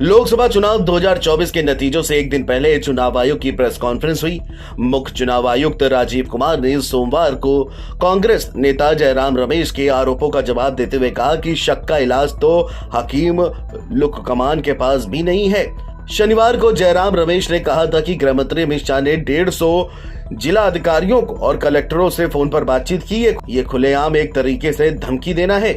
लोकसभा चुनाव 2024 के नतीजों से एक दिन पहले चुनाव आयोग की प्रेस कॉन्फ्रेंस हुई। मुख्य चुनाव आयुक्त राजीव कुमार ने सोमवार को कांग्रेस नेता जयराम रमेश के आरोपों का जवाब देते हुए कहा कि शक का इलाज तो हकीम लुक कमान के पास भी नहीं है। शनिवार को जयराम रमेश ने कहा था कि गृह मंत्री अमित शाह ने 150 जिला अधिकारियों को और कलेक्टरों से फोन पर बातचीत की। ये खुलेआम एक तरीके से धमकी देना है।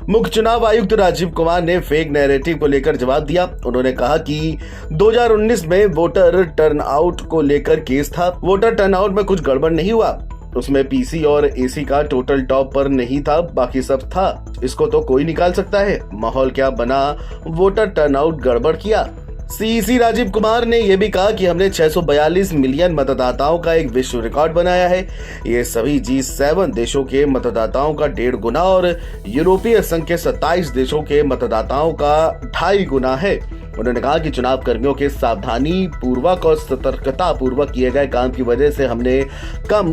मुख्य चुनाव आयुक्त राजीव कुमार ने फेक नैरेटिव को लेकर जवाब दिया। उन्होंने कहा कि 2019 में वोटर टर्नआउट को लेकर केस था। वोटर टर्नआउट में कुछ गड़बड़ नहीं हुआ। उसमें पीसी और एसी का टोटल टॉप पर नहीं था, बाकी सब था। इसको तो कोई निकाल सकता है। माहौल क्या बना, वोटर टर्नआउट गड़बड़ किया। सीईसी राजीव कुमार ने यह भी कहा कि हमने 642 मिलियन मतदाताओं का एक विश्व रिकॉर्ड बनाया है। ये सभी G7 देशों के मतदाताओं का 1.5 गुना और यूरोपीय संघ के 27 देशों के मतदाताओं का 2.5 गुना है। उन्होंने कहा कि चुनाव कर्मियों के सावधानी पूर्वक और सतर्कता पूर्वक किए गए काम की वजह से हमने कम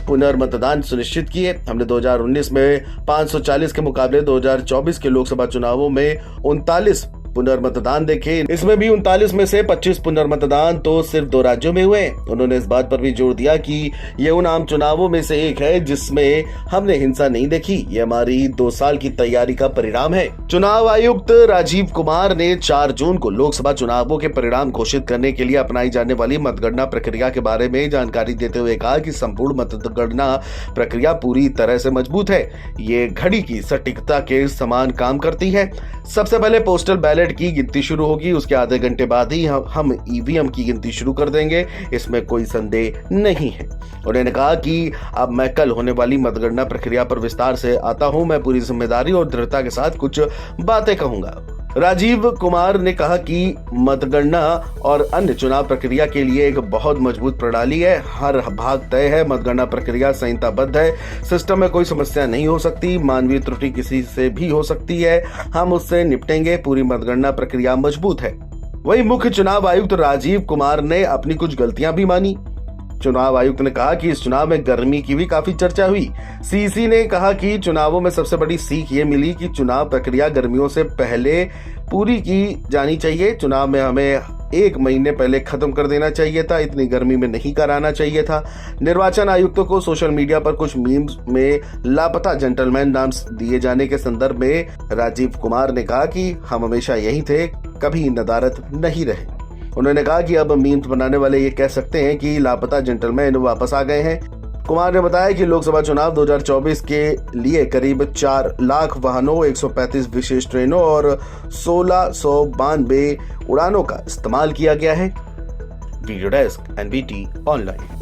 पुनर्मतदान सुनिश्चित किए। हमने 2019 में 540 के मुकाबले 2024 के लोकसभा चुनावों में 39 पुनर्मतदान देखे। इसमें भी 39 में से 25 पुनर्मतदान तो सिर्फ 2 राज्यों में हुए। उन्होंने इस बात पर भी जोर दिया कि ये उन आम चुनावों में से एक है जिसमें हमने हिंसा नहीं देखी। ये हमारी 2 साल की तैयारी का परिणाम है। चुनाव आयुक्त राजीव कुमार ने 4 जून को लोकसभा चुनावों के परिणाम घोषित करने के लिए अपनाई जाने वाली मतगणना प्रक्रिया के बारे में जानकारी देते हुए कहा कि संपूर्ण मतगणना प्रक्रिया पूरी तरह से मजबूत है। ये घड़ी की सटीकता के समान काम करती है। सबसे पहले पोस्टल बैलेट की गिनती शुरू होगी, उसके आधे घंटे बाद ही हम ईवीएम की गिनती शुरू कर देंगे। इसमें कोई संदेह नहीं है। उन्होंने कहा कि अब मैं कल होने वाली मतगणना प्रक्रिया पर विस्तार से आता हूं। मैं पूरी जिम्मेदारी और दृढ़ता के साथ कुछ बातें कहूंगा। राजीव कुमार ने कहा कि मतगणना और अन्य चुनाव प्रक्रिया के लिए एक बहुत मजबूत प्रणाली है। हर भाग तय है। मतगणना प्रक्रिया संहिताबद्ध है। सिस्टम में कोई समस्या नहीं हो सकती। मानवीय त्रुटि किसी से भी हो सकती है, हम उससे निपटेंगे। पूरी मतगणना प्रक्रिया मजबूत है। वहीं मुख्य चुनाव आयुक्त राजीव कुमार ने अपनी कुछ गलतियां भी मानी। चुनाव आयुक्त ने कहा कि इस चुनाव में गर्मी की भी काफी चर्चा हुई। सीसी ने कहा कि चुनावों में सबसे बड़ी सीख ये मिली कि चुनाव प्रक्रिया गर्मियों से पहले पूरी की जानी चाहिए। चुनाव में हमें 1 महीने पहले खत्म कर देना चाहिए था। इतनी गर्मी में नहीं कराना चाहिए था। निर्वाचन आयुक्तों को सोशल मीडिया पर कुछ मीम्स में लापता जेंटलमैन नाम दिए जाने के संदर्भ में राजीव कुमार ने कहा कि हम हमेशा यही थे, कभी नदारद नहीं रहे। उन्होंने कहा कि अब मीम्स बनाने वाले ये कह सकते हैं कि लापता जेंटलमैन वापस आ गए हैं। कुमार ने बताया कि लोकसभा चुनाव 2024 के लिए करीब 4 लाख वाहनों, 135 विशेष ट्रेनों और 1692 उड़ानों का इस्तेमाल किया गया है। Video desk NBT online.